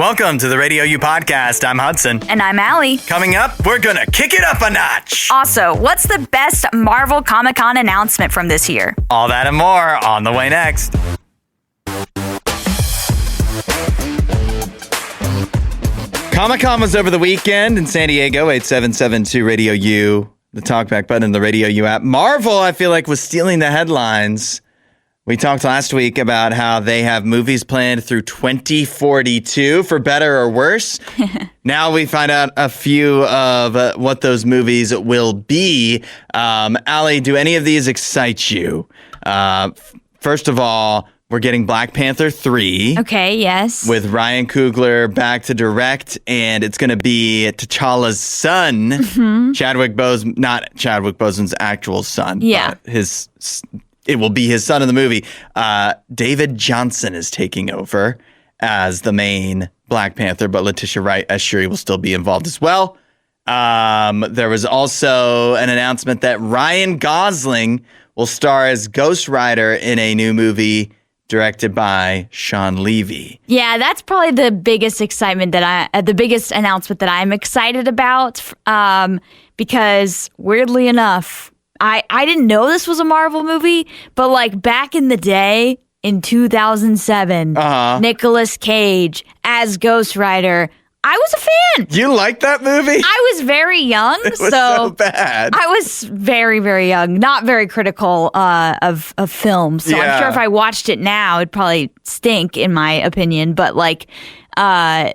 Welcome to the RadioU Podcast. I'm Hudson. And I'm Allie. Coming up, we're going to kick it up a notch. Also, what's the best Marvel Comic-Con announcement from this year? All that and more on the way next. Comic-Con was over the weekend in San Diego, 8772 Radio U, the talkback button in the RadioU app. Marvel, I feel like, was stealing the headlines. We talked last week about how they have movies planned through 2042, for better or worse. Now we find out a few of what those movies will be. Allie, do any of these excite you? First of all, we're getting Black Panther 3. Okay, yes. With Ryan Coogler back to direct, and it's going to be T'Challa's son, not Chadwick Boseman's actual son. Yeah. But it will be his son in the movie. David Johnson is taking over as the main Black Panther, but Letitia Wright as Shuri will still be involved as well. There was also an announcement that Ryan Gosling will star as Ghost Rider in a new movie directed by Sean Levy. Yeah, that's probably the biggest excitement the biggest announcement that I'm excited about, because weirdly enough, I didn't know this was a Marvel movie, but like back in the day, in 2007, Nicolas Cage as Ghost Rider, I was a fan. You liked that movie? I was very young. It was so bad. I was very, very young, not very critical of film. So I'm sure if I watched it now, it'd probably stink, in my opinion. But like, when I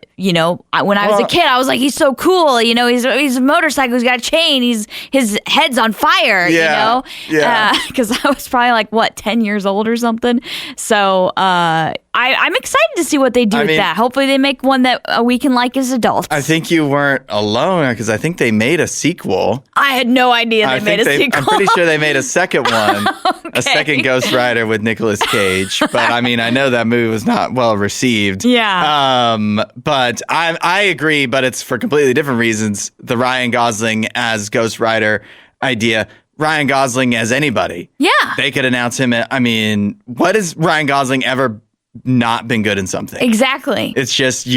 was a kid, I was like, he's so cool. You know, he's a motorcycle. He's got a chain. His head's on fire. Yeah. You know, because I was probably like 10 years old or something. So I'm excited to see what they do with that. Hopefully, they make one that we can like as adults. I think you weren't alone, because I think they made a sequel. I had no idea they made a sequel. I'm pretty sure they made a second one, a second Ghost Rider with Nicolas Cage. But I know that movie was not well received. Yeah. But I agree, but it's for completely different reasons. The Ryan Gosling as Ghost Rider idea. Ryan Gosling as anybody. Yeah. They could announce him. What has Ryan Gosling ever not been good in something? Exactly. It's just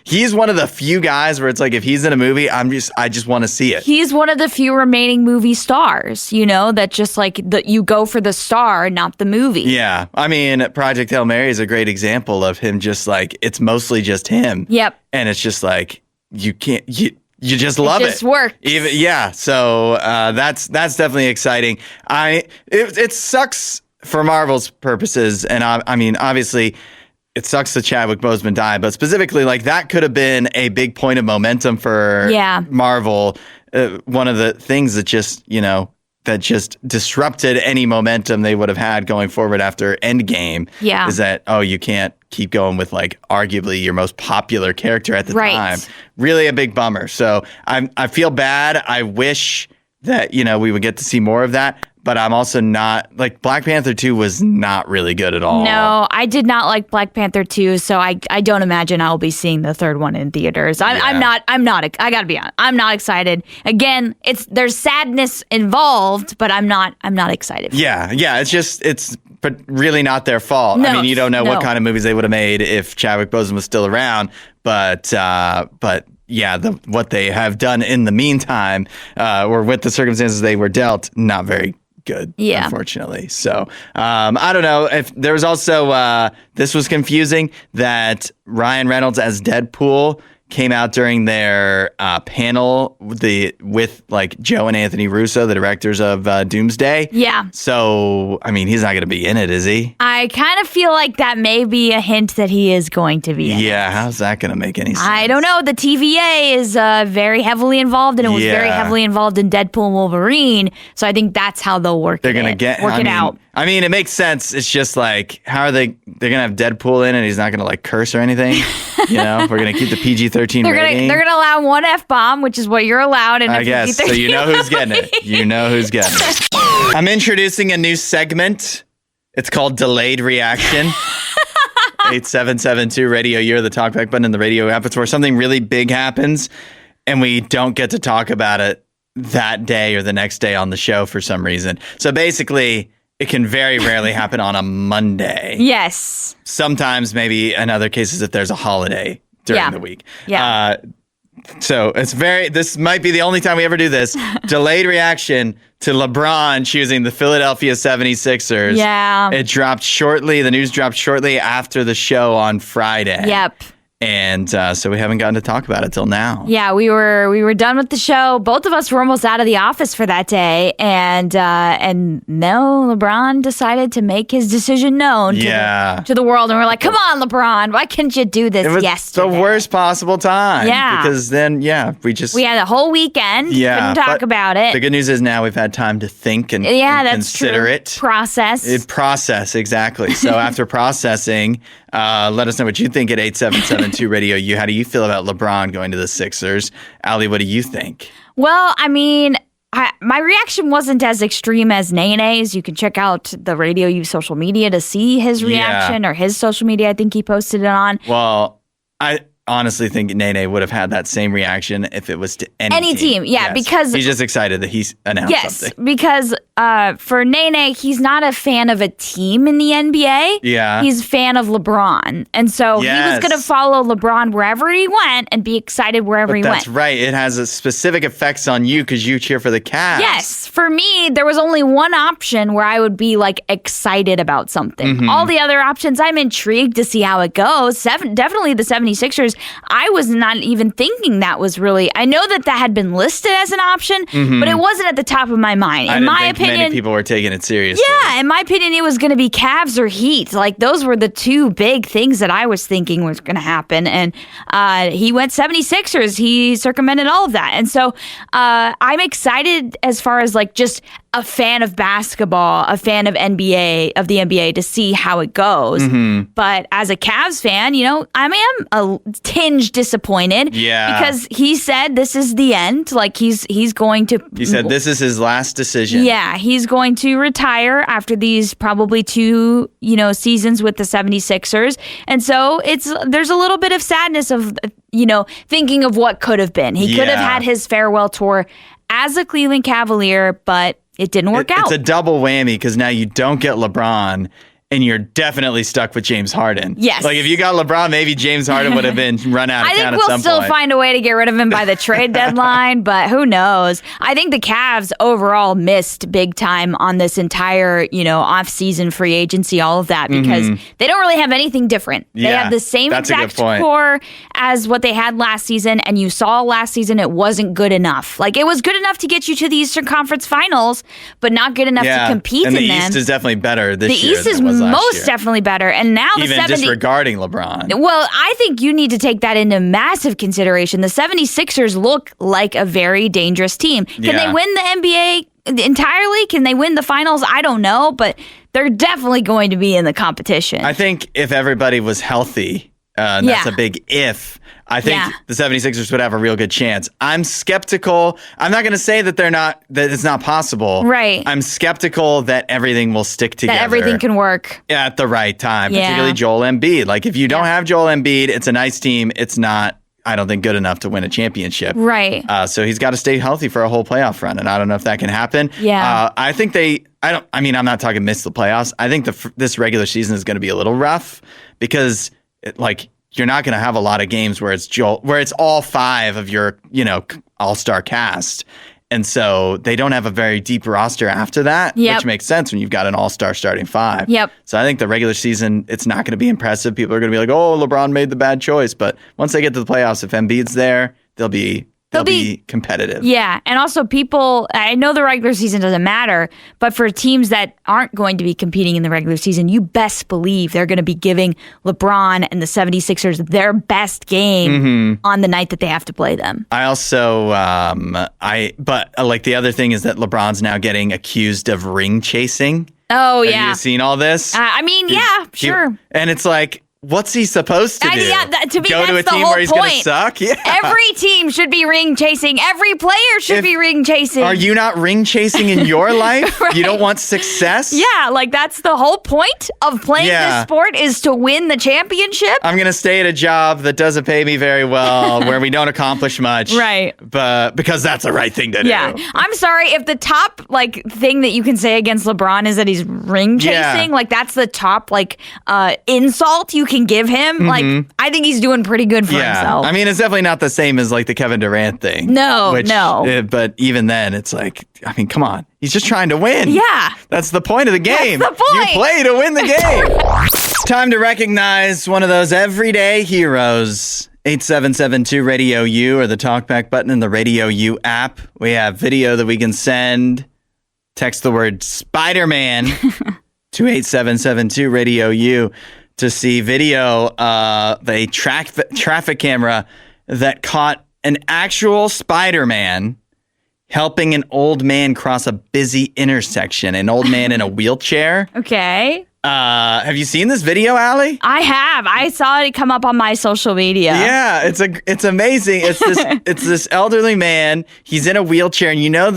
he's one of the few guys where it's like, if he's in a movie, I just want to see it. He's one of the few remaining movie stars, that just like you go for the star, not the movie. Yeah. Project Hail Mary is a great example of him, just like, it's mostly just him. Yep. And it's just like, you just love it. It just works. So that's definitely exciting. It sucks for Marvel's purposes, and obviously it sucks that Chadwick Boseman died, but specifically, like, that could have been a big point of momentum for Marvel. One of the things that just disrupted any momentum they would have had going forward after Endgame is that, you can't keep going with, like, arguably your most popular character at the time. Really a big bummer. So I feel bad. I wish that, we would get to see more of that. But I'm also not, like, Black Panther 2 was not really good at all. No, I did not like Black Panther 2, so I don't imagine I'll be seeing the third one in theaters. I'm not, I gotta be honest, I'm not excited. Again, there's sadness involved, but I'm not excited. Yeah, but really not their fault. No, you don't know what kind of movies they would have made if Chadwick Boseman was still around, but what they have done in the meantime, or with the circumstances they were dealt, not very good, unfortunately. So I don't know if there was also this was confusing that Ryan Reynolds as Deadpool came out during their panel with like Joe and Anthony Russo, the directors of Doomsday. Yeah. So he's not going to be in it, is he? I kind of feel like that may be a hint that he is going to be in it. How's that going to make any sense? I don't know. The TVA is very heavily involved, and it was very heavily involved in Deadpool and Wolverine. So I think that's how they'll work it out. It makes sense. It's just like, how are they're going to have Deadpool in and he's not going to like curse or anything? We're going to keep the PG-13 rating. They're going to allow one F-bomb, which is what you're allowed. In I guess. So you know who's getting it. I'm introducing a new segment. It's called Delayed Reaction. 8772 Radio. You're the talkback button in the radio app. It's where something really big happens and we don't get to talk about it that day or the next day on the show for some reason. So basically, it can very rarely happen on a Monday. Yes. Sometimes, maybe in other cases, if there's a holiday during the week. Yeah. So this might be the only time we ever do this. Delayed reaction to LeBron choosing the Philadelphia 76ers. Yeah. The news dropped shortly after the show on Friday. Yep. And so we haven't gotten to talk about it till now. Yeah, we were done with the show. Both of us were almost out of the office for that day, and no, LeBron decided to make his decision known to the world, and we're like, "Come on, LeBron, why couldn't you do this yesterday?" The worst possible time. Yeah, because then we had a whole weekend. Couldn't talk about it. The good news is now we've had time to think and consider it. Process exactly. So after processing. Let us know what you think at 8772 RadioU. How do you feel about LeBron going to the Sixers? Allie, what do you think? Well, I mean, my reaction wasn't as extreme as Nene's. You can check out the RadioU social media to see his reaction or his social media. I think he posted it on. Well, I honestly think Nene would have had that same reaction if it was to any team. Yeah, because he's just excited that he's announced something. Because for Nene, he's not a fan of a team in the NBA. Yeah. He's a fan of LeBron. And so he was going to follow LeBron wherever he went and be excited wherever he went. That's right. It has a specific effects on you because you cheer for the Cavs. Yes. For me, there was only one option where I would be like excited about something. Mm-hmm. All the other options, I'm intrigued to see how it goes. Definitely the 76ers. I was not even thinking that was really... I know that had been listed as an option, but it wasn't at the top of my mind. In my opinion, many people were taking it seriously. Yeah, in my opinion, it was going to be Cavs or Heat. Like, those were the two big things that I was thinking was going to happen. And he went 76ers. He circumvented all of that. And so I'm excited as far as, like, just a fan of basketball, a fan of the NBA, to see how it goes. Mm-hmm. But as a Cavs fan, I am a tinge disappointed. Yeah. Because he said this is the end. Like, he's going to... He said this is his last decision. Yeah, he's going to retire after these probably 2, seasons with the 76ers. And so there's a little bit of sadness of, thinking of what could have been. He could have had his farewell tour as a Cleveland Cavalier, but it didn't work out. It's a double whammy because now you don't get LeBron and you're definitely stuck with James Harden. Yes. Like, if you got LeBron, maybe James Harden would have been run out of town at some point. I think we'll still find a way to get rid of him by the trade deadline, but who knows? I think the Cavs overall missed big time on this entire, off-season free agency, all of that, because they don't really have anything different. They have the same exact core as what they had last season, and you saw last season it wasn't good enough. Like, it was good enough to get you to the Eastern Conference Finals, but not good enough to compete in them. And the East is definitely better this year. The East is most definitely better. And now even disregarding LeBron. Well, I think you need to take that into massive consideration. The 76ers look like a very dangerous team. Can they win the NBA entirely? Can they win the finals? I don't know, but they're definitely going to be in the competition. I think if everybody was healthy, that's a big if. I think the 76ers would have a real good chance. I'm skeptical. I'm not going to say that it's not possible. Right. I'm skeptical that everything will stick together. That everything can work. At the right time, particularly Joel Embiid. Like, if you don't have Joel Embiid, it's a nice team. It's not, I don't think, good enough to win a championship. Right. So he's got to stay healthy for a whole playoff run, and I don't know if that can happen. Yeah. I think I'm not talking miss the playoffs. I think this regular season is going to be a little rough because, you're not going to have a lot of games where it's all 5 of your, all-star cast. And so they don't have a very deep roster after that, which makes sense when you've got an all-star starting 5. Yep. So I think the regular season, it's not going to be impressive. People are going to be like, oh, LeBron made the bad choice. But once they get to the playoffs, if Embiid's there, they'll be competitive. Yeah. And also I know the regular season doesn't matter, but for teams that aren't going to be competing in the regular season, you best believe they're going to be giving LeBron and the 76ers their best game on the night that they have to play them. I also, but the other thing is that LeBron's now getting accused of ring chasing. Oh, yeah. Have you seen all this? Sure. And it's like, what's he supposed to do? To me, go that's to a the team whole where he's going to suck? Yeah. Every team should be ring chasing. Every player should be ring chasing. Are you not ring chasing in your life? Right. You don't want success? Yeah, that's the whole point of playing this sport is to win the championship. I'm going to stay at a job that doesn't pay me very well, where we don't accomplish much. Right. But because that's the right thing to do. Yeah. I'm sorry, if the top thing that you can say against LeBron is that he's ring chasing, that's the top insult you can can give him, like, I think he's doing pretty good for himself. I mean, it's definitely not the same as like the Kevin Durant thing. No. But even then, it's like, I mean, come on. He's just trying to win. Yeah. That's the point of the game. That's the point. You play to win the game. Time to recognize one of those everyday heroes. 8772 Radio U or the talkback button in the Radio U app. We have video that we can send. Text the word Spider-Man to 8772 Radio U to see video of a traffic camera that caught an actual Spider-Man helping an old man cross a busy intersection. An old man in a wheelchair. Okay. Have you seen this video, Allie? I have. I saw it come up on my social media. Yeah, it's amazing. It's this elderly man. He's in a wheelchair, and you know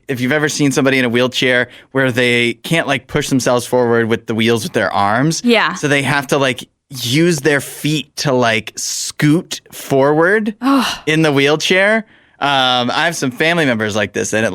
if you've ever seen somebody in a wheelchair where they can't like push themselves forward with the wheels with their arms. Yeah. So they have to like use their feet to like scoot forward in the wheelchair. I have some family members like this, and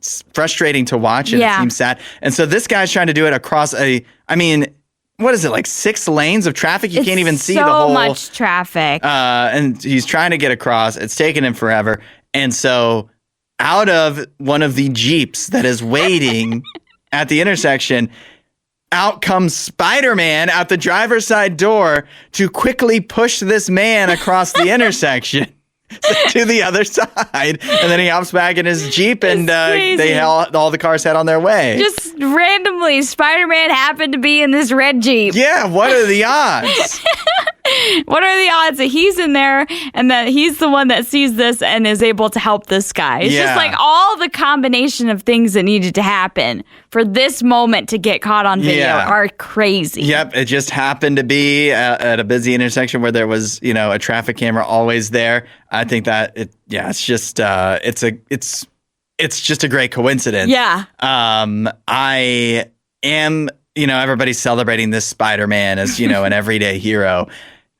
it's frustrating to watch, and it seems sad. And so this guy's trying to do it across what is it, like 6 lanes of traffic? You can't even see the whole... so much traffic. And he's trying to get across. It's taking him forever. And so out of one of the Jeeps that is waiting at the intersection, out comes Spider-Man out the driver's side door to quickly push this man across the intersection. To the other side, and then he hops back in his Jeep, and all the cars head on their way. Just randomly, Spider-Man happened to be in this red Jeep. Yeah, what are the odds? What are the odds that he's in there and that he's the one that sees this and is able to help this guy? It's just like all the combination of things that needed to happen for this moment to get caught on video are crazy. Yep, it just happened to be at a busy intersection where there was, a traffic camera always there. I think that it's just it's just a great coincidence. Yeah. I am, everybody's celebrating this Spider-Man as, an everyday hero.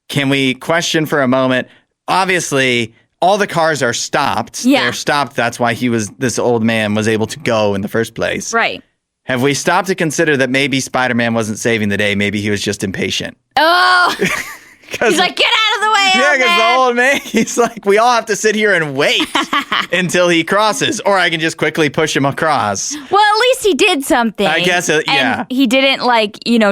Can we question for a moment? Obviously, all the cars are stopped. Yeah. They're stopped. That's why this old man was able to go in the first place. Right. Have we stopped to consider that maybe Spider-Man wasn't saving the day? Maybe he was just impatient. Oh, he's like, get out of the way, yeah, because the old man, he's like, we all have to sit here and wait until he crosses, or I can just quickly push him across. Well, at least he did something. I guess, yeah. And he didn't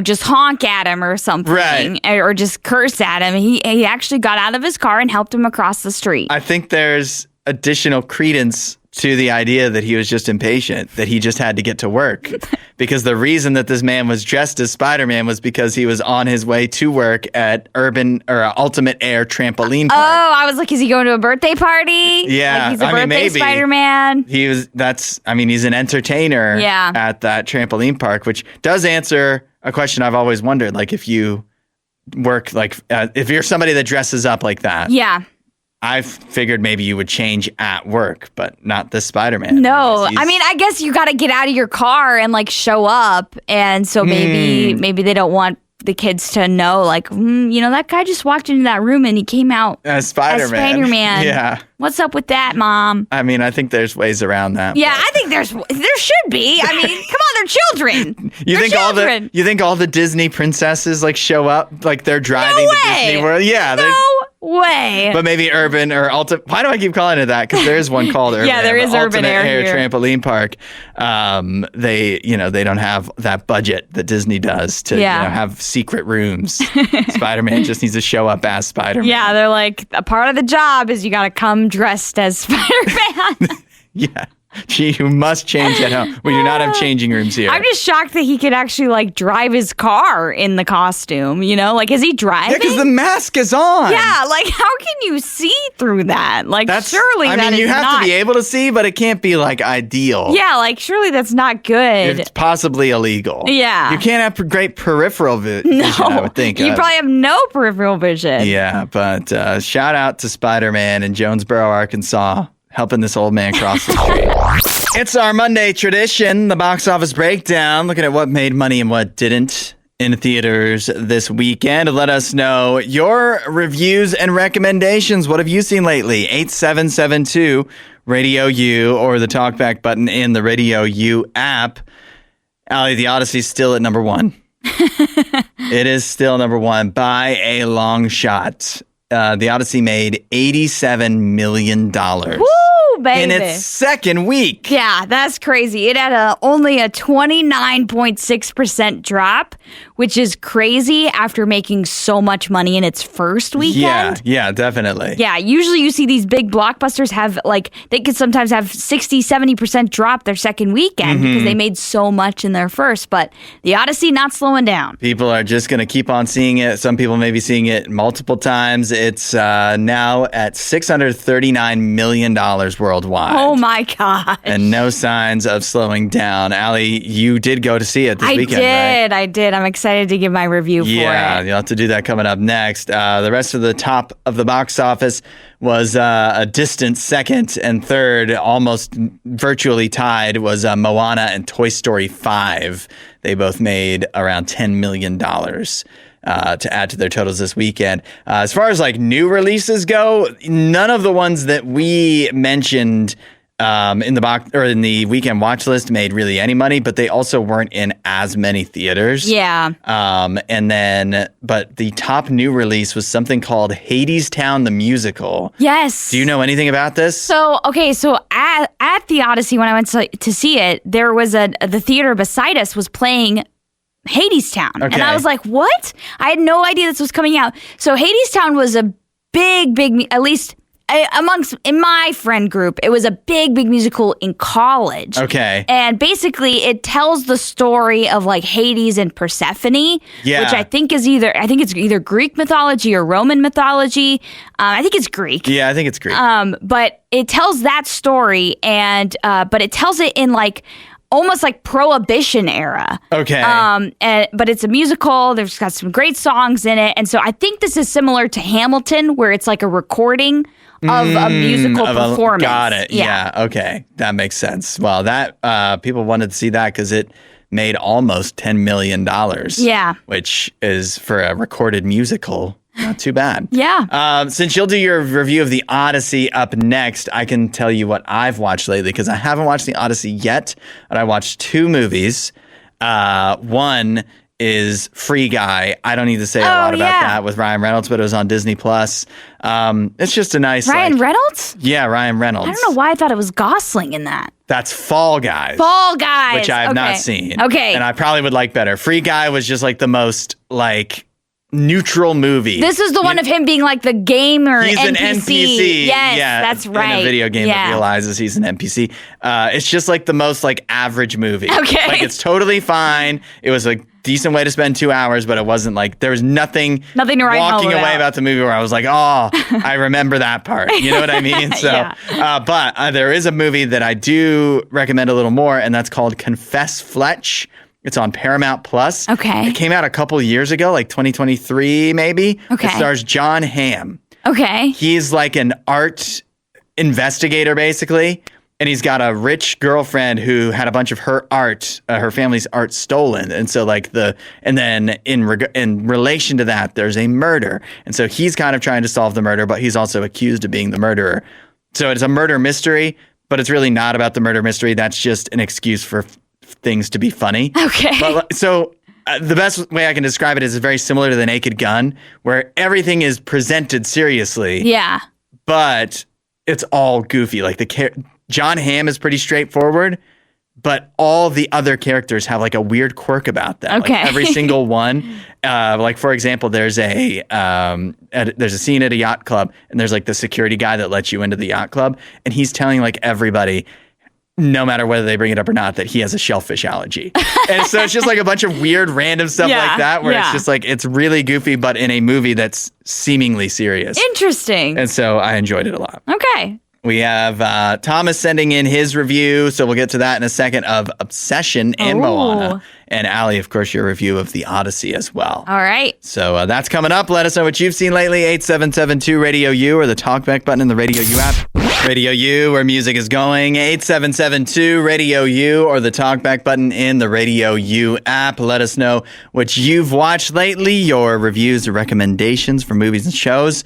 just honk at him or something. Right. Or just curse at him. He actually got out of his car and helped him across the street. I think there's additional credence to the idea that he was just impatient, that he just had to get to work. Because the reason that this man was dressed as Spider-Man was because he was on his way to work at Ultimate Air Trampoline Park. Oh, I was like, is he going to a birthday party? Yeah. Like he's a birthday maybe. Spider-Man. He's an entertainer at that trampoline park, which does answer a question I've always wondered. Like if you work, if you're somebody that dresses up like that. Yeah. I figured maybe you would change at work, but not this Spider-Man. No, I guess you got to get out of your car and show up, and so maybe they don't want the kids to know, that guy just walked into that room and he came out as Spider-Man. Yeah, what's up with that, Mom? I think there's ways around that. Yeah, I think there should be. Come on, they're children. You think all the Disney princesses show up they're driving to Disney World? Yeah, way. But maybe Urban or Ultimate. Why do I keep calling it that? Because there is one called Urban. Yeah, there is Urban Ultimate Air here. Trampoline Park. They don't have that budget that Disney does to have secret rooms. Spider-Man just needs to show up as Spider-Man. Yeah, they're like, a part of the job is you got to come dressed as Spider-Man. Yeah. You must change at home. We do not have changing rooms here. I'm just shocked that he could actually drive his car in the costume, is he driving? Yeah, because the mask is on. Yeah, how can you see through that? Surely that is you have not... to be able to see, but it can't be ideal. Yeah, surely that's not good. It's possibly illegal. Yeah. You can't have great peripheral vision, I would think. You probably have no peripheral vision. Yeah, but shout out to Spider-Man in Jonesboro, Arkansas, helping this old man cross the street. It's our Monday tradition, the box office breakdown, looking at what made money and what didn't in theaters this weekend. Let us know your reviews and recommendations. What have you seen lately? 8772 Radio U or the talkback button in the Radio U app. Allie, the Odyssey's still at number 1. It is still number one by a long shot. The Odyssey made $87 million. Woo, baby. In its second week. Yeah, that's crazy. It had only a 29.6% drop, which is crazy after making so much money in its first weekend. Yeah, definitely. Yeah, usually you see these big blockbusters have they could sometimes have 60, 70% drop their second weekend because they made so much in their first. But the Odyssey not slowing down. People are just going to keep on seeing it. Some people may be seeing it multiple times. It's now at $639 million worldwide. Oh my gosh. And no signs of slowing down. Allie, you did go to see it this weekend, right? I did. I'm excited to give my review for it. Yeah, you'll have to do that coming up next. The rest of the top of the box office was a distant second and third, almost virtually tied, was Moana and Toy Story 5. They both made around $10 million. To add to their totals this weekend. As far as like new releases go, none of the ones that we mentioned in the box or in the weekend watch list made really any money, but they also weren't in as many theaters. Yeah. But the top new release was something called Hadestown the Musical. Yes. Do you know anything about this? So at the Odyssey, when I went to see it, there was the theater beside us was playing Hadestown. Okay. And I was like, what? I had no idea this was coming out. So Hadestown was a big, at least in my friend group, it was a big musical in college. Okay. And basically it tells the story of like Hades and Persephone, Yeah. which I think it's either Greek mythology or Roman mythology. I think it's Greek. Yeah, I think it's Greek. But it tells that story but it tells it in like almost like Prohibition era. Okay. But it's a musical. There's got some great songs in it. And so I think this is similar to Hamilton, where it's like a recording of a musical performance. Got it. Yeah. Okay. That makes sense. Well, that people wanted to see that because it made almost $10 million. Yeah. Which is, for a recorded musical, not too bad. Yeah. Since you'll do your review of the Odyssey up next, I can tell you what I've watched lately because I haven't watched the Odyssey yet, but I watched two movies. One is Free Guy. I don't need to say a lot about that with Ryan Reynolds, but it was on Disney Plus. It's just a nice Ryan Reynolds? Yeah, Ryan Reynolds. I don't know why I thought it was Gosling in that. That's Fall Guys. Fall Guys. Which I have not seen. Okay. And I probably would like better. Free Guy was just like the most neutral movie. This is the one of him being like the gamer He's NPC. an NPC. Yes, that's right. In a video game that realizes he's an NPC. It's just like the most average movie. Okay. Like it's totally fine. It was a decent way to spend 2 hours, but it wasn't there was nothing to write walking home away about the movie where I was like, oh, I remember that part. You know what I mean? So, but there is a movie that I do recommend a little more, and that's called Confess Fletch. It's on Paramount Plus. Okay. It came out a couple years ago, 2023 maybe. Okay. It stars John Hamm. Okay. He's like an art investigator, basically. And he's got a rich girlfriend who had a bunch of her art, her family's art stolen. And so and then in relation to that, there's a murder. And so he's kind of trying to solve the murder, but he's also accused of being the murderer. So it's a murder mystery, but it's really not about the murder mystery. That's just an excuse for things to be funny. Okay. But the best way I can describe it is very similar to The Naked Gun, where everything is presented seriously. Yeah. But it's all goofy. John Hamm is pretty straightforward, but all the other characters have a weird quirk about them. Okay. Every single one. For example, there's a scene at a yacht club, and there's the security guy that lets you into the yacht club, and he's telling everybody, no matter whether they bring it up or not, that he has a shellfish allergy. And so it's just a bunch of weird random stuff like that, where it's just it's really goofy, but in a movie that's seemingly serious. Interesting. And so I enjoyed it a lot. Okay. We have Thomas sending in his review, so we'll get to that in a second, of Obsession and Moana. And Allie, of course, your review of the Odyssey as well. All right. So that's coming up. Let us know what you've seen lately. 8772-RADIO-U or the talkback button in the RadioU app. RadioU, where music is going. 8772-RADIO-U or the talkback button in the RadioU app. Let us know what you've watched lately, your reviews or recommendations for movies and shows.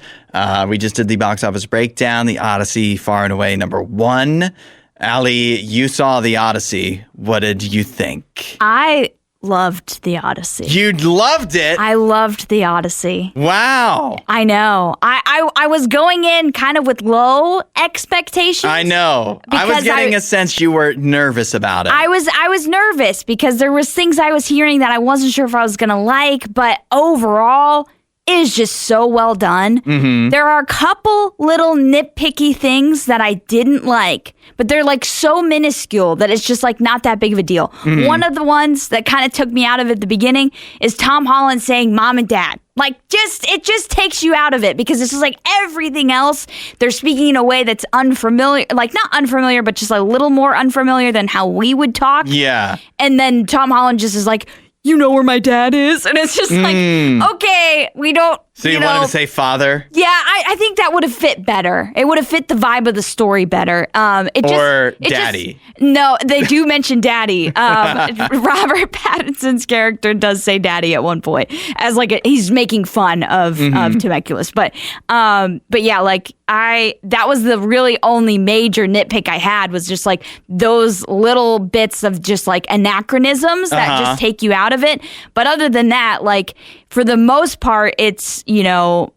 We just did the box office breakdown. The Odyssey, far and away number one. Allie, you saw the Odyssey. What did you think? I loved the Odyssey. You loved it? I loved the Odyssey. Wow. I know. I was going in kind of with low expectations. I know. I was getting a sense you were nervous about it. I was nervous because there was things I was hearing that I wasn't sure if I was going to like, but overall, it is just so well done. Mm-hmm. There are a couple little nitpicky things that I didn't like, but they're like so minuscule that it's just like not that big of a deal. Mm-hmm. One of the ones that kind of took me out of it at the beginning is Tom Holland saying mom and dad. Like, it just takes you out of it because it's just like everything else. They're speaking in a way that's unfamiliar, like not unfamiliar, but just a little more unfamiliar than how we would talk. Yeah. And then Tom Holland just is like, you know where my dad is? And it's just like, okay, we don't. So you wanted to say father? Yeah, I think that would have fit better. It would have fit the vibe of the story better. Daddy. No, they do mention daddy. Robert Pattinson's character does say daddy at one point as like he's making fun of Temecula's. But yeah, like that was the really only major nitpick I had was just like those little bits of just like anachronisms that just take you out of it. But other than that, like for the most part, it's, you know,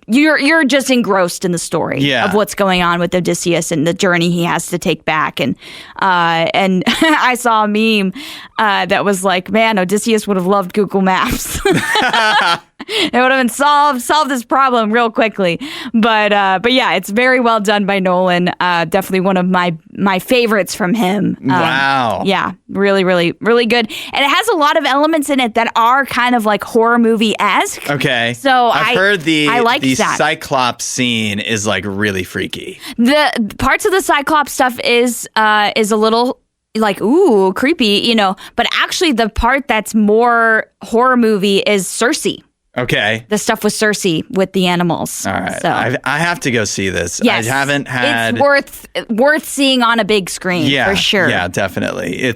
you're just engrossed in the story of what's going on with Odysseus and the journey he has to take back. And I saw a meme that was like, man, Odysseus would have loved Google Maps. It would have been solved this problem real quickly. But yeah, it's very well done by Nolan. Definitely one of my favorites from him. Wow. Yeah, really, really, really good. And it has a lot of elements in it that are kind of like horror movie-esque. Okay. So I've heard the that. Cyclops scene is like really freaky. The parts of the Cyclops stuff is a little like, ooh, creepy, you know. But actually the part that's more horror movie is Cersei. Okay. The stuff with Cersei with the animals. All right. So. I have to go see this. Yes. I haven't had. It's worth seeing on a big screen for sure. Yeah, definitely.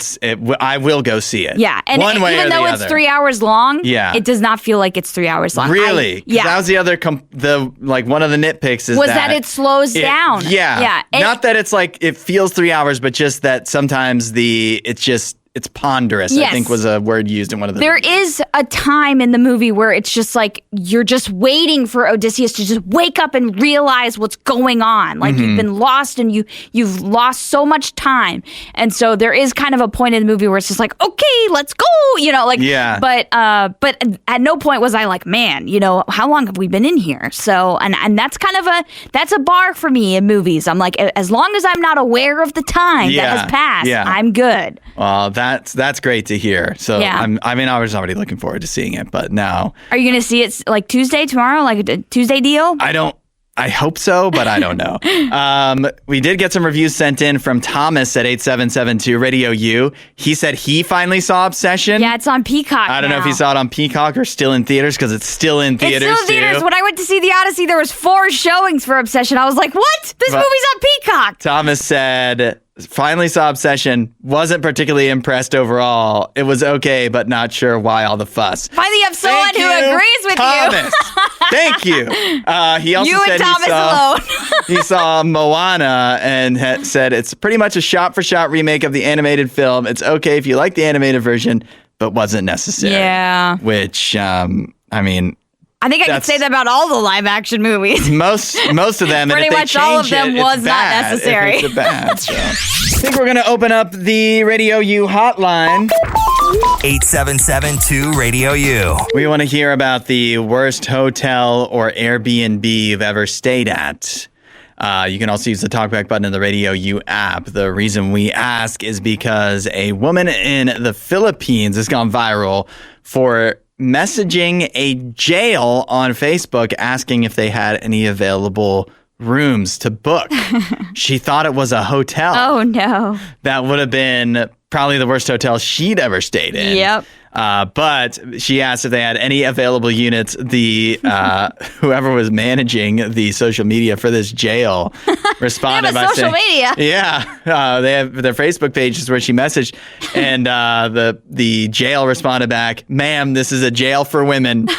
I will go see it. Yeah, and one way even or though the it's other. 3 hours long, it does not feel like it's 3 hours long. Really? Yeah. That was the other one of the nitpicks is that it slows down. Yeah. Not that it's like it feels 3 hours, but just that sometimes it's ponderous, yes. I think was a word used in one of the There reviews. is a time in the movie where it's just like you're just waiting for Odysseus to just wake up and realize what's going on. Like you've been lost and you've lost so much time. And so there is kind of a point in the movie where it's just like, okay, let's go, you know, like but at no point was I like, man, you know, how long have we been in here? So and that's kind of that's a bar for me in movies. I'm like, as long as I'm not aware of the time that has passed, I'm good. Well, that's great to hear. So I was already looking forward to seeing it, but now. Are you going to see it like Tuesday tomorrow, like a Tuesday deal? I hope so, but I don't know. We did get some reviews sent in from Thomas at 8772 Radio U. He said he finally saw Obsession. Yeah, it's on Peacock I don't know if he saw it on Peacock or still in theaters because it's still in theaters. It's still in theaters. When I went to see the Odyssey, there was 4 showings for Obsession. I was like, what? This movie's on Peacock. Thomas said, finally saw Obsession. Wasn't particularly impressed overall. It was okay, but not sure why all the fuss. Finally have someone who agrees with Thomas. Thank you. He also said he saw Moana and said it's pretty much a shot-for-shot remake of the animated film. It's okay if you like the animated version, but wasn't necessary. Yeah. Which, I mean... I think I could say that about all the live-action movies. Most of them. Pretty much all of them was not necessary. It's bad. So. I think we're going to open up the Radio U hotline. 8772 Radio U. We want to hear about the worst hotel or Airbnb you've ever stayed at. You can also use the talkback button in the Radio U app. The reason we ask is because a woman in the Philippines has gone viral for messaging a jail on Facebook asking if they had any available rooms to book. She thought it was a hotel. Oh, no. That would have been probably the worst hotel she'd ever stayed in. Yep. But she asked if they had any available units. The whoever was managing the social media for this jail responded by saying, media. Yeah, they have their Facebook page is where she messaged, and the jail responded back, "Ma'am, this is a jail for women."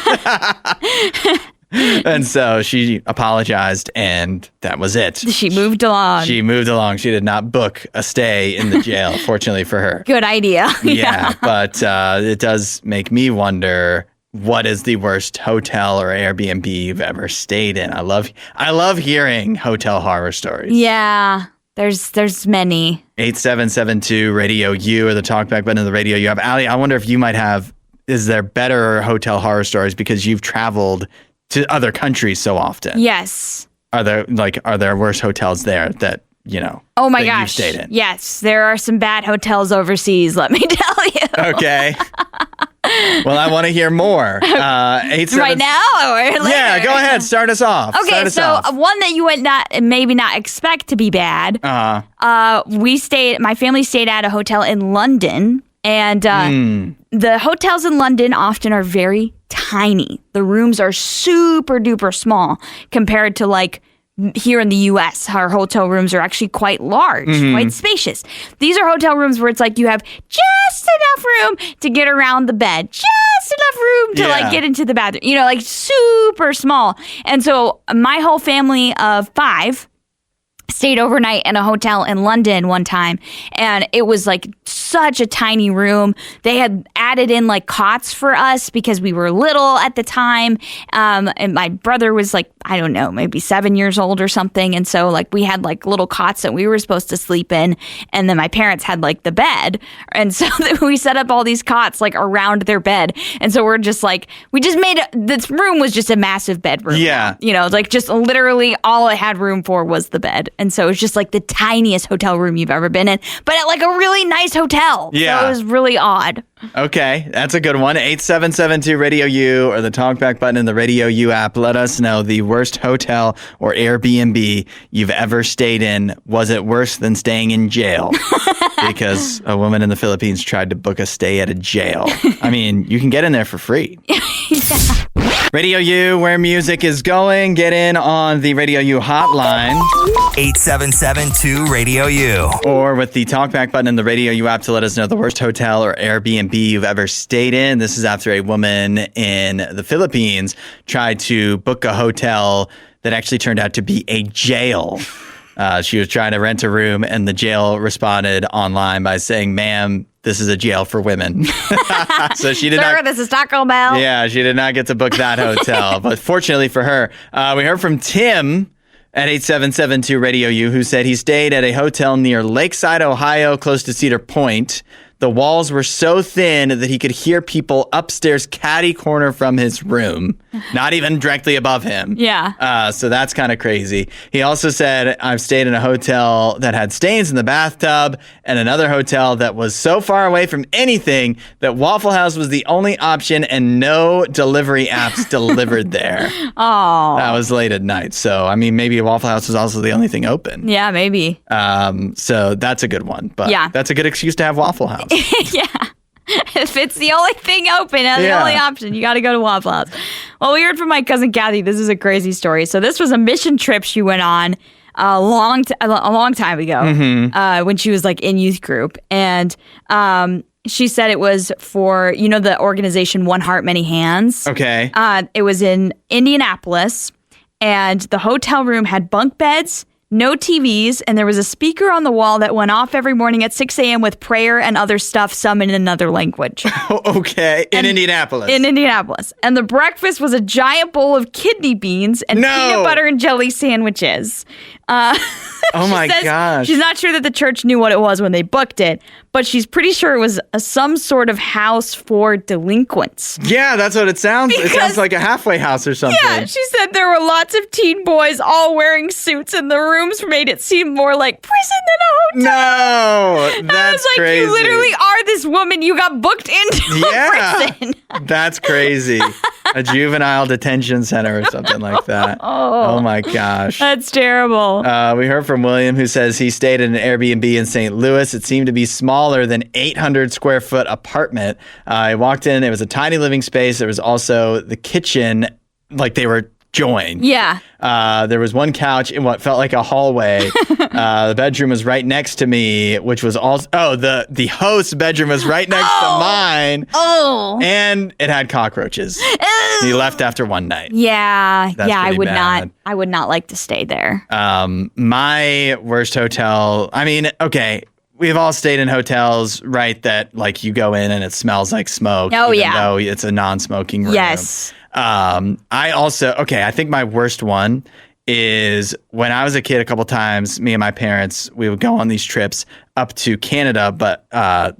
And so she apologized, and that was it. She moved along. She moved along. She did not book a stay in the jail, fortunately for her. Good idea. Yeah, but it does make me wonder, what is the worst hotel or Airbnb you've ever stayed in? I love hearing hotel horror stories. Yeah, there's many. 8772 Radio U, or the talkback button of the Radio U app. Allie, I wonder if you might have, is there better hotel horror stories because you've traveled to other countries so often? Yes. Are there worse hotels there that, you know, oh my that gosh, you've stayed in? Yes, there are some bad hotels overseas, let me tell you. Okay. Well, I want to hear more. Right now or later? Yeah, go ahead. Start us off. Okay, so one that you would maybe not expect to be bad. My family stayed at a hotel in London, and the hotels in London often are very tiny. The rooms are super duper small compared to like here in the U.S., our hotel rooms are actually quite large, quite spacious. These are hotel rooms where it's like you have just enough room to get around the bed, just enough room to like get into the bathroom, you know, like super small. And so my whole family of 5 stayed overnight in a hotel in London one time, and it was like such a tiny room. They had added in like cots for us because we were little at the time, and my brother was like, I don't know, maybe 7 years old or something, and so like we had like little cots that we were supposed to sleep in, and then my parents had like the bed, and so we set up all these cots like around their bed, and so we're just like, this room was just a massive bedroom. Yeah. You know, like just literally all it had room for was the bed. And so it was just like the tiniest hotel room you've ever been in, but at like a really nice hotel. Yeah. So it was really odd. Okay, that's a good one. 8772 Radio U, or the talkback button in the Radio U app. Let us know the worst hotel or Airbnb you've ever stayed in. Was it worse than staying in jail? Because a woman in the Philippines tried to book a stay at a jail. I mean, you can get in there for free. Yeah. Radio U, where music is going. Get in on the Radio U hotline. 8772 Radio U. Or with the talkback button in the Radio U app to let us know the worst hotel or Airbnb you've ever stayed in. This is after a woman in the Philippines tried to book a hotel that actually turned out to be a jail. She was trying to rent a room, and the jail responded online by saying, "Ma'am, this is a jail for women." So she did Sir, this is Taco Bell. Yeah, she did not get to book that hotel. But fortunately for her, we heard from Tim at 8772 Radio U, who said he stayed at a hotel near Lakeside, Ohio, close to Cedar Point. The walls were so thin that he could hear people upstairs catty corner from his room, not even directly above him. Yeah. So that's kind of crazy. He also said, I've stayed in a hotel that had stains in the bathtub, and another hotel that was so far away from anything that Waffle House was the only option and no delivery apps delivered there. Oh. That was late at night. So, I mean, maybe Waffle House was also the only thing open. Yeah, maybe. So that's a good one. But yeah, that's a good excuse to have Waffle House. Yeah. If it's the only thing open and the only option, you got to go to Waffle House. Well, we heard from my cousin Kathy. This is a crazy story. So this was a mission trip she went on a long time ago when she was like in youth group. And she said it was for, you know, the organization One Heart, Many Hands. Okay. It was in Indianapolis, and the hotel room had bunk beds, no TVs, and there was a speaker on the wall that went off every morning at 6 a.m. with prayer and other stuff, some in another language. Okay. In Indianapolis. In Indianapolis. And the breakfast was a giant bowl of kidney beans and peanut butter and jelly sandwiches. Oh my gosh. She's not sure that the church knew what it was when they booked it, but she's pretty sure it was some sort of house for delinquents. Yeah, that's what it sounds. It sounds like a halfway house or something. Yeah, she said there were lots of teen boys all wearing suits, and the rooms made it seem more like prison than a hotel. No, that's like, crazy. You literally are this woman. You got booked into a prison. That's crazy. A juvenile detention center or something like that. Oh my gosh. That's terrible. We heard from William, who says he stayed in an Airbnb in St. Louis. It seemed to be smaller than 800 square foot apartment. I walked in. It was a tiny living space. There was also the kitchen, like they were joined. Yeah. There was one couch in what felt like a hallway. The bedroom was right next to me, which was also the host's bedroom was right next to mine. Oh. And it had cockroaches. He left after one night. Yeah. That's I pretty would bad. not. I would not like to stay there. My worst hotel. I mean, okay. We've all stayed in hotels, right? That like you go in and it smells like smoke. Oh, even yeah. though it's a non-smoking room. Yes. I think my worst one is when I was a kid a couple times, me and my parents, we would go on these trips up to Canada, but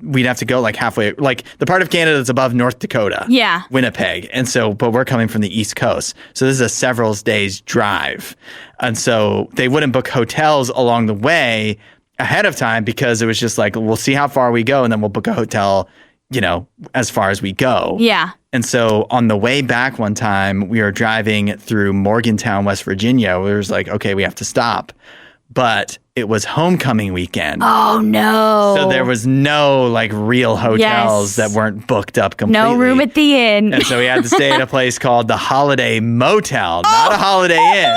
we'd have to go like halfway, like the part of Canada that's above North Dakota. Yeah. Winnipeg. And so, but we're coming from the East Coast. So this is a several days drive. And so they wouldn't book hotels along the way ahead of time because it was just like, we'll see how far we go and then we'll book a hotel, as far as we go. Yeah. And so on the way back one time, we were driving through Morgantown, West Virginia. We was like, okay, we have to stop. But it was homecoming weekend. Oh, no. So there was no like real hotels that weren't booked up completely. No room at the inn. And so we had to stay at a place called the Holiday Motel, not a Holiday Inn.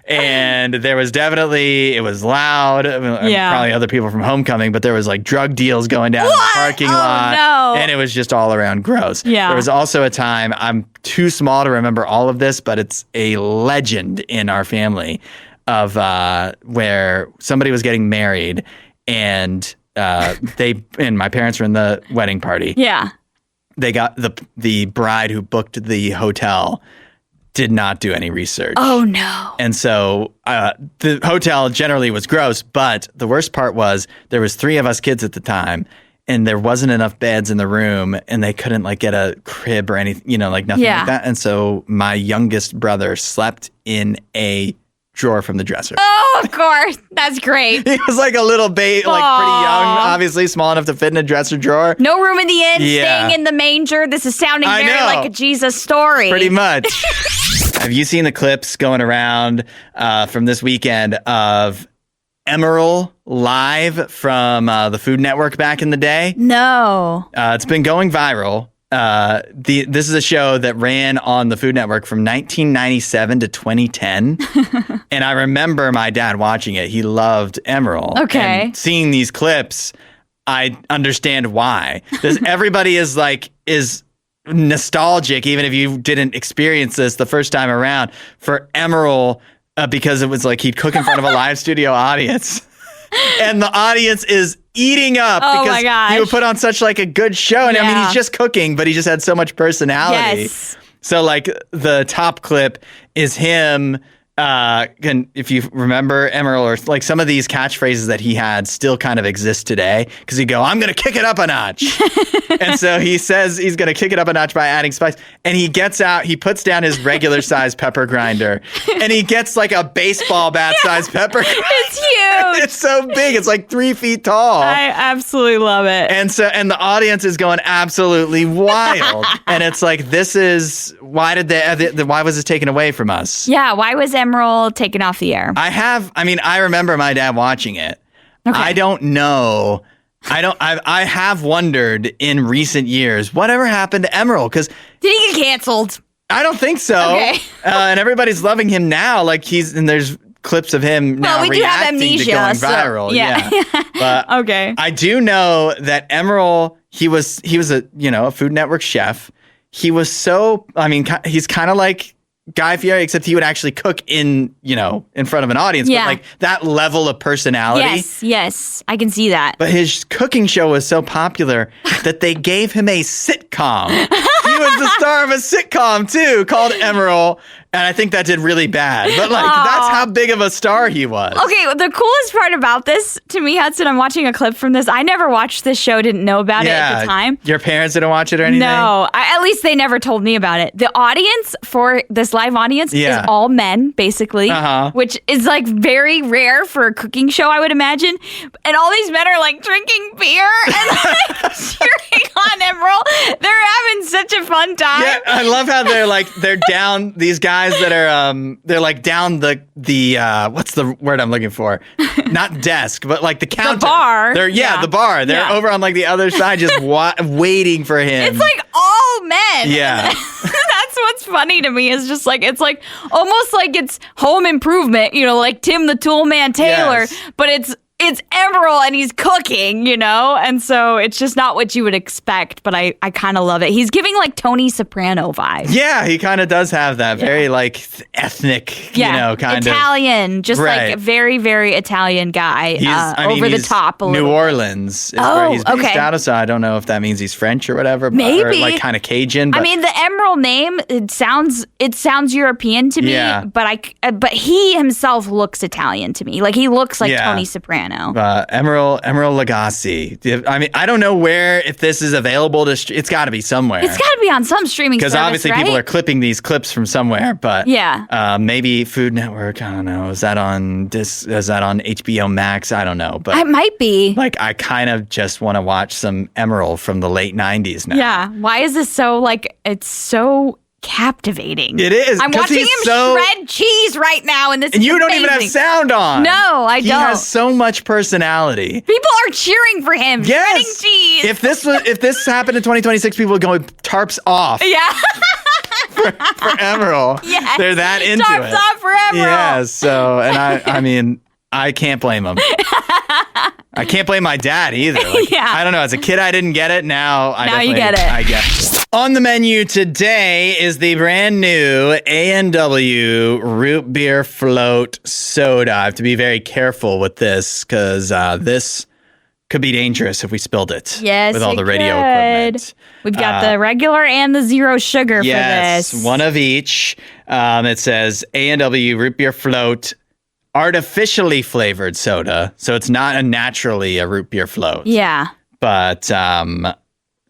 And there was it was loud. I mean, probably other people from homecoming, but there was like drug deals going down in the parking lot. No. And it was just all around gross. Yeah. There was also a time, I'm too small to remember all of this, but it's a legend in our family of where somebody was getting married and my parents were in the wedding party. Yeah. They got the bride who booked the hotel did not do any research. Oh, no. And so the hotel generally was gross, but the worst part was there was 3 of us kids at the time, and there wasn't enough beds in the room, and they couldn't like get a crib or anything, like nothing like that. And so my youngest brother slept in a drawer from the dresser. Oh, of course. That's great. He was like a little baby, like pretty young, obviously small enough to fit in a dresser drawer. No room in the inn, Yeah. staying in the manger. This is sounding I very know. like a Jesus story. Pretty much. Have you seen the clips going around from this weekend of Emerald live from the Food Network back in the day? No. It's been going viral. This is a show that ran on the Food Network from 1997 to 2010. And I remember my dad watching it. He loved Emerald. Okay. And seeing these clips, I understand why. Everybody is nostalgic, even if you didn't experience this the first time around, for Emerald because it was like he'd cook in front of a live studio audience. And the audience is eating up because he would put on such like a good show. And I mean, he's just cooking, but he just had so much personality. Yes. So like the top clip is him. If you remember Emerald, or like some of these catchphrases that he had still kind of exist today, because he'd go, I'm going to kick it up a notch. And so he says he's going to kick it up a notch by adding spice. And he gets out, he puts down his regular size pepper grinder, and he gets like a baseball bat size pepper grinder. It's huge. It's so big. It's like 3 feet tall. I absolutely love it. And the audience is going absolutely wild. And it's like, why was this taken away from us? Yeah, why was Emerald taken off the air? I remember my dad watching it. Okay. I don't know. I have wondered in recent years, whatever happened to Emerald? Because did he get canceled? I don't think so. Okay. And everybody's loving him now. Like there's clips of him now we do have reacting amnesia, to going so, viral. yeah. But Okay. I do know that Emerald, he was a Food Network chef. He was he's kind of like Guy Fieri, except he would actually cook in front of an audience, but like that level of personality. Yes, I can see that. But his cooking show was so popular that they gave him a sitcom. He was the star of a sitcom too, called Emerald, and I think that did really bad. But that's how big of a star he was. Okay, the coolest part about this to me, Hudson, I'm watching a clip from this. I never watched this show, didn't know about it at the time. Your parents didn't watch it or anything? No, at least they never told me about it. The audience for this live audience is all men, basically, which is like very rare for a cooking show, I would imagine. And all these men are like drinking beer and like cheering on Emerald. They're having such a fun time. Yeah, I love how they're down these guys that are they're like down the what's the word I'm looking for? Not desk, but like the counter. The bar. The bar. They're over on like the other side, just waiting for him. It's like all men. Yeah. That's what's funny to me is just like it's like almost like it's Home Improvement, like Tim the Toolman Taylor, Yes. but it's Emerald and he's cooking, and so it's just not what you would expect, but I kind of love it. He's giving like Tony Soprano vibes. Yeah, he kind of does have that very like ethnic, kind of Italian, just Right. like a very, very Italian guy, over the he's top a little New bit. Orleans is where he's based okay. out of, so I don't know if that means he's French or whatever. Maybe. Or like kind of Cajun. But I mean, the Emerald name, it sounds European to me, Yeah. but he himself looks Italian to me. Like he looks like Yeah. Tony Soprano. Emerald Lagasse. I mean, I don't know if this is available to. It's got to be somewhere. It's got to be on some streaming service, because obviously right? people are clipping these clips from somewhere. But Yeah. maybe Food Network. I don't know. Is that on HBO Max? I don't know. But It might be. like, I kind of just want to watch some Emerald from the late '90s now. Yeah. Why is this so like? It's so captivating. It is, I'm 'cause watching he's him so- shred cheese right now, and this And is you don't even have amazing. sound on. No, I He don't. has so much personality. People are cheering for him. Yes. Shredding cheese. If this happened in 2026, people would go tarps off yeah. for Emerald. Yes. They're that into Tarps it. off for Emerald. Yeah. So, and I mean, I can't blame him. I can't blame my dad either. Like, Yeah. I don't know. As a kid, I didn't get it. Now I Now you definitely- get it. I get it. On the menu today is the brand new A&W root beer float soda. I have to be very careful with this because this could be dangerous if we spilled it. Yes, with all it the radio could. equipment. We've got the regular and the zero sugar Yes, for this. one of each. It says A&W root beer float artificially flavored soda. So it's not naturally a root beer float. Yeah. But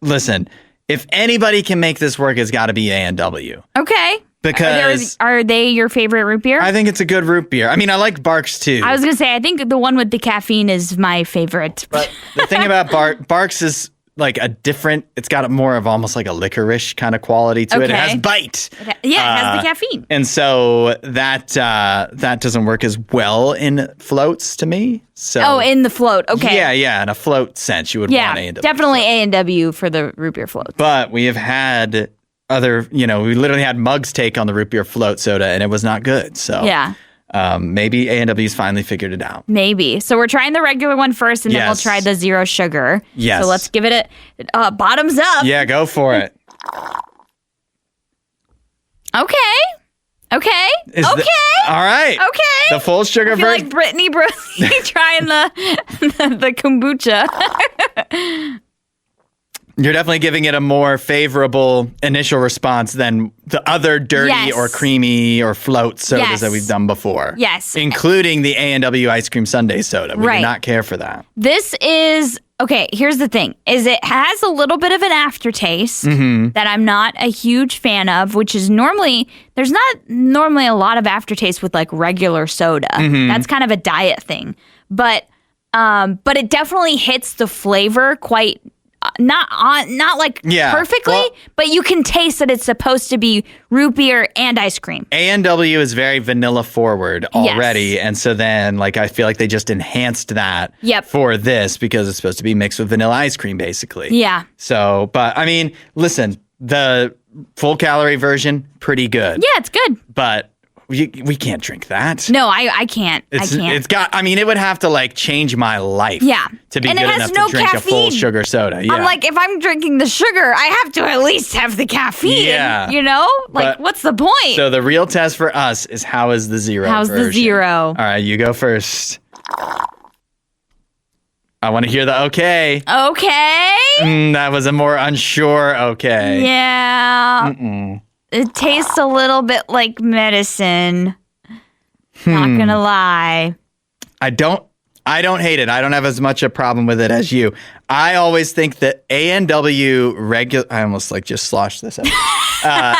listen, if anybody can make this work, it's got to be A&W. Okay. Because are they your favorite root beer? I think it's a good root beer. I mean, I like Barks too. I was gonna say I think the one with the caffeine is my favorite. But the thing about Barks is like it's got more of almost like a licorice kind of quality to it. It Okay. has bite. Yeah, it has the caffeine. And so that doesn't work as well in floats to me. So Oh, in the float. Okay. yeah, in a float sense, you would Yeah, want A&W. definitely A&W for the root beer float. But we have had other, we literally had Mug's take on the root beer float soda, and it was not good. So Yeah. maybe A&W's finally figured it out. Maybe. So we're trying the regular one first, and then we'll Yes. try the zero sugar. Yes. So let's give it a bottoms up. Yeah, go for it. Okay. All right. Okay. The full sugar I feel version. like Brittany Brody trying the kombucha. You're definitely giving it a more favorable initial response than the other dirty Yes. or creamy or float sodas Yes. that we've done before. Yes. Including the A&W ice cream sundae soda. We Right. do not care for that. This is okay. Here's the thing: is it has a little bit of an aftertaste Mm-hmm. that I'm not a huge fan of. Which is there's not normally a lot of aftertaste with like regular soda. Mm-hmm. That's kind of a diet thing, but it definitely hits the flavor quite. Not like Yeah. perfectly, Well- but you can taste that it's supposed to be root beer and ice cream. A&W is very vanilla forward already. And so then I feel like they just enhanced that Yep. for this because it's supposed to be mixed with vanilla ice cream basically. Yeah. So, but I mean, listen, the full calorie version, pretty good. Yeah, it's good. But we can't drink that. No, I can't. I can't. It's got. I mean, it would have to change my life. Yeah. To be And it good has enough no to drink a full caffeine. sugar soda. Yeah. I'm like, if I'm drinking the sugar, I have to at least have the caffeine. Yeah. Like, But- what's the point? So the real test for us is how is the zero How's the version? zero? All right, you go first. I want to hear the okay. Okay. That was a more unsure okay. Yeah. It tastes a little bit like medicine. Not gonna lie. I don't hate it. I don't have as much a problem with it as you. I always think that A&W regular. I almost just sloshed this up.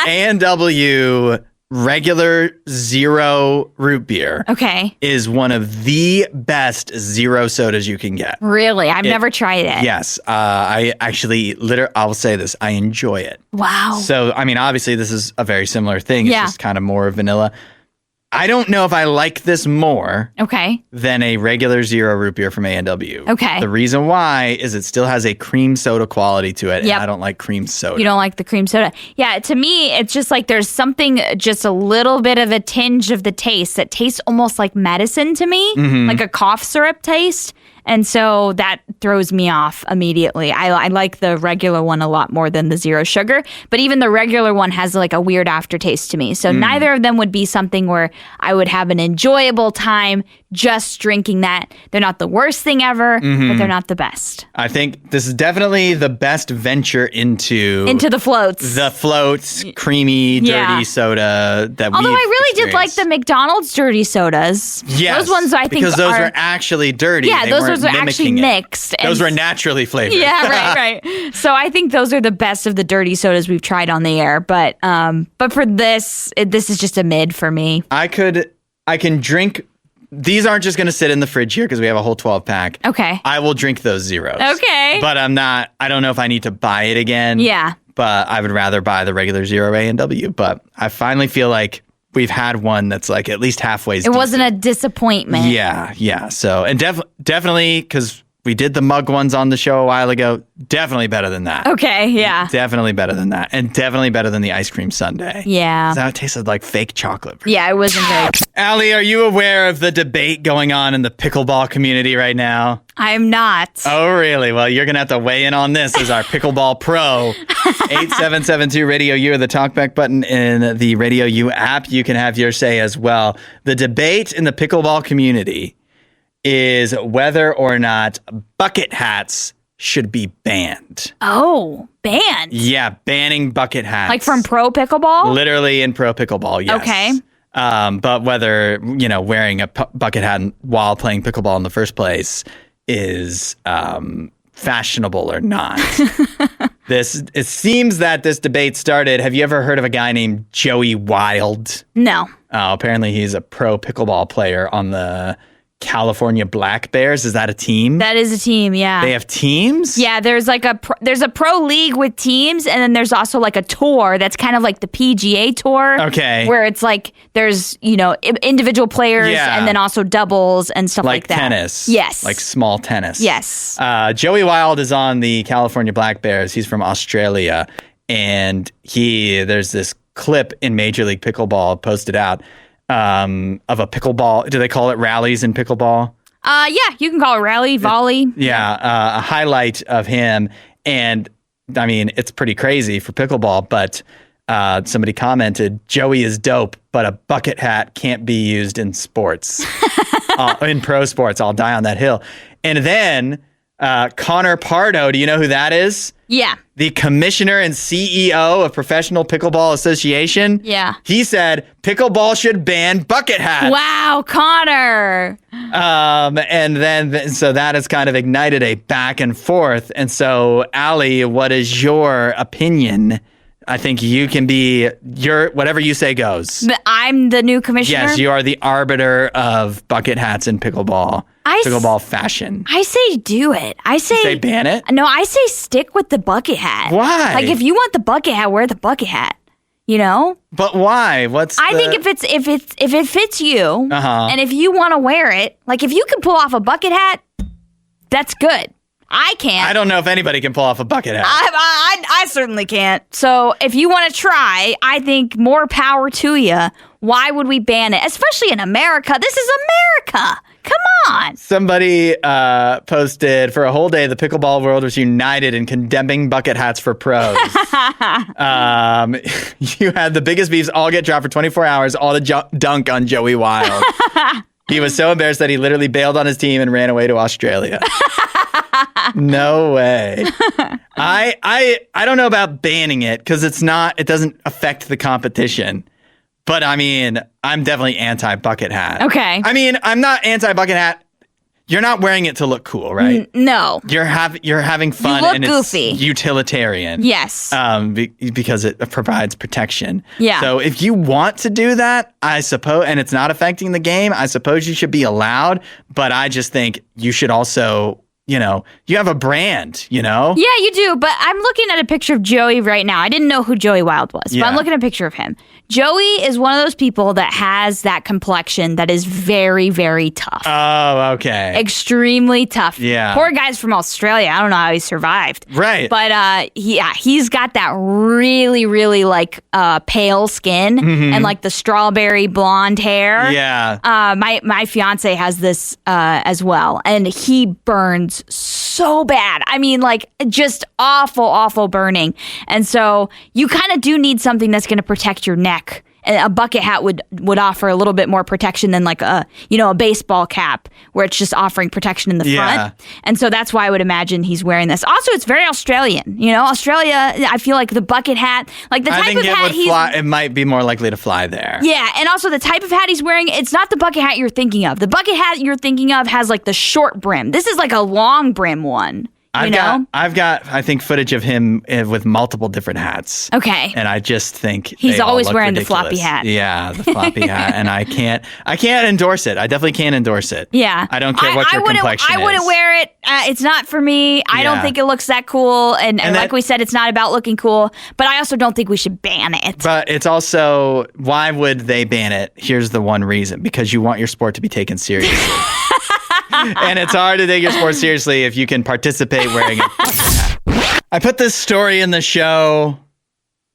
A&W regular zero root beer Okay. is one of the best zero sodas you can get. Really? I've never tried it. Yes, I actually I'll say this. I enjoy it. Wow. So I mean, obviously, this is a very similar thing. It's Yeah. just kind of more vanilla. I don't know if I like this more Okay. than a regular zero root beer from A&W. Okay. The reason why is it still has a cream soda quality to it, Yep. and I don't like cream soda. You don't like the cream soda. Yeah, to me, it's just like there's something, just a little bit of a tinge of the taste that tastes almost like medicine to me, like a cough syrup taste. And so that throws me off immediately. I like the regular one a lot more than the zero sugar, but even the regular one has like a weird aftertaste to me. So neither of them would be something where I would have an enjoyable time just drinking that. They're not the worst thing ever, but they're not the best. I think this is definitely the best venture into the floats. the floats, creamy, dirty soda that we. Although I really did like the McDonald's dirty sodas. Yes, those ones I think because those were actually dirty. Yeah, They those weren't ones are actually mimicking it. mixed. Those were naturally flavored. Yeah, right. So I think those are the best of the dirty sodas we've tried on the air. But for this, this is just a mid for me. I can drink. These aren't just going to sit in the fridge here because we have a whole 12-pack. Okay. I will drink those zeros. Okay. But I don't know if I need to buy it again. Yeah. But I would rather buy the regular zero A&W. But I finally feel like we've had one that's like at least halfway. It wasn't a disappointment. Yeah. So, and definitely, because we did the mug ones on the show a while ago, definitely better than that. Okay, yeah. Definitely better than that. And definitely better than the ice cream sundae. Yeah. That tasted like fake chocolate. Yeah, it wasn't very. Allie, are you aware of the debate going on in the pickleball community right now? I'm not. Oh, really? Well, you're going to have to weigh in on this as our pickleball pro. 8772 Radio U or the talkback button in the Radio U app. You can have your say as well. The debate in the pickleball community is whether or not bucket hats should be banned. Oh, banned? Yeah, banning bucket hats. Like from pro pickleball? Literally in pro pickleball, yes. Okay. But whether, wearing a bucket hat while playing pickleball in the first place is fashionable or not. It seems that this debate started. Have you ever heard of a guy named Joey Wild? No. Apparently he's a pro pickleball player on the California Black Bears. Is that a team? That is a team, yeah. They have teams? Yeah, there's like there's a pro league with teams, and then there's also like a tour that's kind of like the PGA tour. Okay. Where it's like there's, individual players and then also doubles and stuff like that. Like tennis. Yes. Like small tennis. Yes. Joey Wild is on the California Black Bears. He's from Australia. And there's this clip in Major League Pickleball posted out of a pickleball. Do they call it rallies in pickleball? Yeah, you can call it rally, volley. Yeah, a highlight of him. And I mean, it's pretty crazy for pickleball, but somebody commented, Joey is dope, but a bucket hat can't be used in sports. In pro sports, I'll die on that hill. And then Connor Pardo, do you know who that is? Yeah. The commissioner and CEO of Professional Pickleball Association. Yeah. He said pickleball should ban bucket hats. Wow, Connor. And then, so that has kind of ignited a back and forth. And so, Allie, what is your opinion? I think you can be whatever you say goes. I'm the new commissioner? Yes, you are the arbiter of bucket hats in pickleball. Pickleball fashion. I say do it. I say ban it? No, I say stick with the bucket hat. Why? Like if you want the bucket hat, wear the bucket hat. But why? I think if it fits you, and if you want to wear it, like if you can pull off a bucket hat, that's good. I can't. I don't know if anybody can pull off a bucket hat. I certainly can't. So if you want to try, I think more power to you. Why would we ban it? Especially in America. This is America. Come on. Somebody posted, for a whole day, the pickleball world was united in condemning bucket hats for pros. You had the biggest beefs all get dropped for 24 hours, all to dunk on Joey Wild. He was so embarrassed that he literally bailed on his team and ran away to Australia. No way. I don't know about banning it because it doesn't affect the competition. But I mean, I'm definitely anti-bucket hat. Okay. I mean, I'm not anti-bucket hat. You're not wearing it to look cool, right? No. You're having fun, look and goofy. It's utilitarian. Yes. Because it provides protection. Yeah. So if you want to do that, I suppose, and it's not affecting the game, I suppose you should be allowed. But I just think you should also you have a brand, Yeah, you do. But I'm looking at a picture of Joey right now. I didn't know who Joey Wild was, but I'm looking at a picture of him. Joey is one of those people that has that complexion that is very, very tough. Oh, okay. Extremely tough. Yeah. Poor guy's from Australia. I don't know how he survived. Right. But he's got that really, really like pale skin and like the strawberry blonde hair. Yeah. My fiance has this as well, and he burns so bad. I mean, like just awful burning. And so you kind of do need something that's going to protect your neck. And a bucket hat would offer a little bit more protection than like a baseball cap where it's just offering protection in the front. And so that's why I would imagine he's wearing this. Also, it's very Australian. Australia, I feel like the bucket hat, like the type of hat it might be more likely to fly there. Yeah, and also the type of hat he's wearing, it's not the bucket hat you're thinking of. The bucket hat you're thinking of has like the short brim. This is like a long brim one. I've got, I think, footage of him with multiple different hats. Okay. And I just think he's always wearing ridiculous. the floppy hat. Yeah, the floppy hat. And I can't endorse it. I definitely can't endorse it. Yeah. I don't care what your complexion is. I wouldn't wear it. It's not for me. I don't think it looks that cool. And like we said, it's not about looking cool. But I also don't think we should ban it. But it's also, why would they ban it? Here's the one reason. Because you want your sport to be taken seriously. And it's hard to take your sport seriously if you can participate wearing a hat. I put this story in the show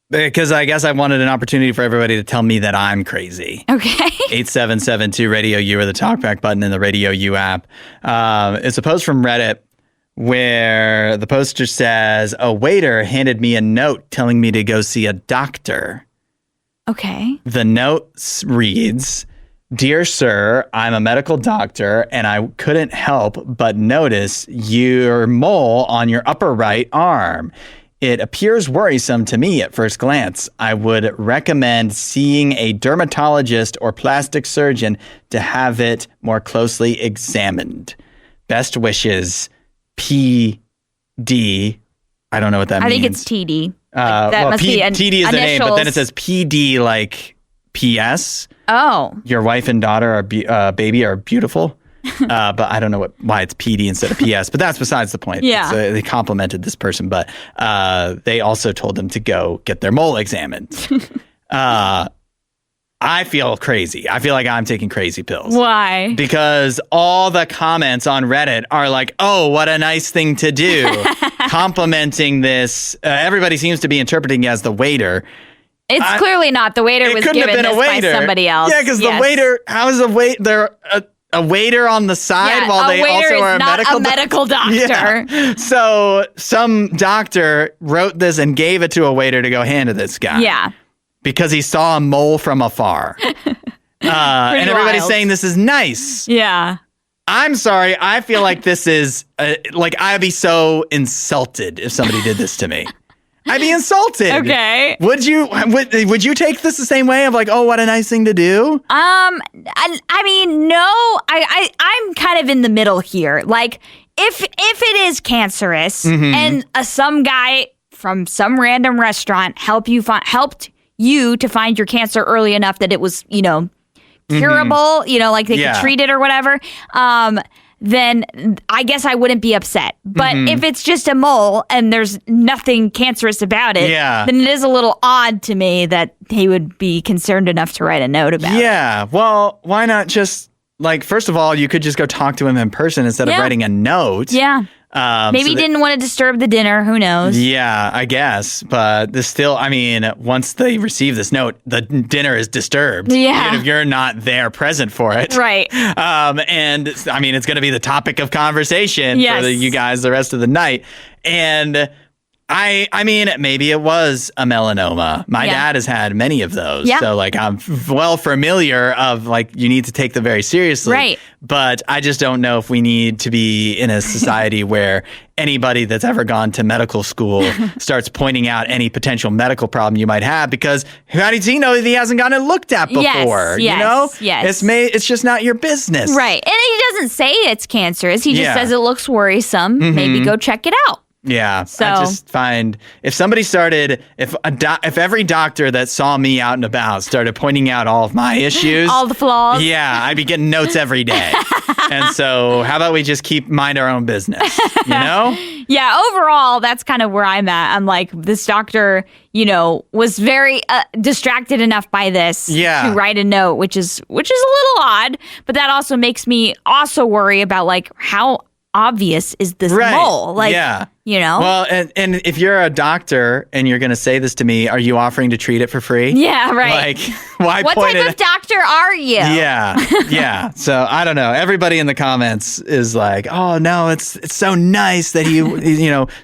because I guess I wanted an opportunity for everybody to tell me that I'm crazy. Okay. 8772-RADIO-U or the talkback button in the RadioU app. It's a post from Reddit where the poster says, a waiter handed me a note telling me to go see a doctor. Okay. The note reads, Dear sir, I'm a medical doctor and I couldn't help but notice your mole on your upper right arm. It appears worrisome to me at first glance. I would recommend seeing a dermatologist or plastic surgeon to have it more closely examined. Best wishes, PD. I don't know what that means. I think it's TD. That must be TD is the name, but then it says PD like PS. Oh. Your wife and daughter baby are beautiful. But I don't know why it's PD instead of PS. But that's besides the point. Yeah. They complimented this person, but they also told them to go get their mole examined. I feel crazy. I feel like I'm taking crazy pills. Why? Because all the comments on Reddit are like, oh, what a nice thing to do. Complimenting this. Everybody seems to be interpreting it as the waiter. It's clearly not. The waiter was given this by somebody else. Yeah, because the waiter, how is a waiter on the side while they also are a medical doctor? Yeah. So some doctor wrote this and gave it to a waiter to go hand to this guy. Yeah. Because he saw a mole from afar. And everybody's saying this is nice. Yeah. I'm sorry. I feel like this is, I'd be so insulted if somebody did this to me. I'd be insulted. Okay. Would you take this the same way of like, oh, what a nice thing to do? I mean, no. I'm kind of in the middle here. Like, if it is cancerous and some guy from some random restaurant helped you to find your cancer early enough that it was, curable, like they could treat it or whatever, then I guess I wouldn't be upset. But if it's just a mole and there's nothing cancerous about it, then it is a little odd to me that he would be concerned enough to write a note about it. Yeah, well, why not just, first of all, you could just go talk to him in person instead of writing a note. Yeah. Maybe he didn't want to disturb the dinner. Who knows? Yeah, I guess. But once they receive this note, the dinner is disturbed. Yeah. Even if you're not there present for it. Right. And it's going to be the topic of conversation for you guys the rest of the night. And maybe it was a melanoma. My dad has had many of those. Yeah. So I'm well familiar of you need to take them very seriously. Right. But I just don't know if we need to be in a society where anybody that's ever gone to medical school starts pointing out any potential medical problem you might have, because how does he know that he hasn't gotten it looked at before? Yes. It's just not your business. Right. And he doesn't say it's cancerous. He just says it looks worrisome. Maybe go check it out. Yeah. So- I just find if somebody started, if every doctor that saw me out and about started pointing out all of my issues, All the flaws. yeah, I'd be getting notes every day. And so how about we just mind our own business, you know? Yeah, overall, that's kind of where I'm at. I'm like, this doctor, was very distracted enough by this to write a note, which is a little odd. But that also makes me also worry about like how obvious is this mole? Like, Well, and if you're a doctor and you're going to say this to me, are you offering to treat it for free? Yeah, right. Like, why what point type of doctor are you? Yeah. So I don't know. Everybody in the comments is like, "Oh no, it's so nice that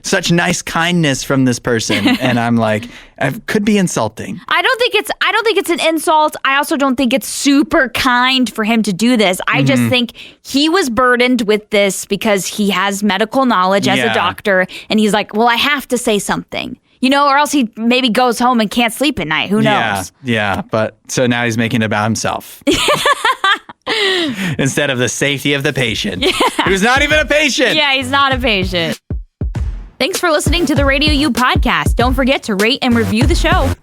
such nice kindness from this person," and I'm like, it could be insulting. I don't think it's an insult. I also don't think it's super kind for him to do this. I just think he was burdened with this because he has medical knowledge as a doctor, and he's like, well, I have to say something. Or else he maybe goes home and can't sleep at night. Who knows? Yeah. But so now he's making it about himself. Instead of the safety of the patient. Yeah. Who's not even a patient. Yeah, he's not a patient. Thanks for listening to the RadioU Podcast. Don't forget to rate and review the show.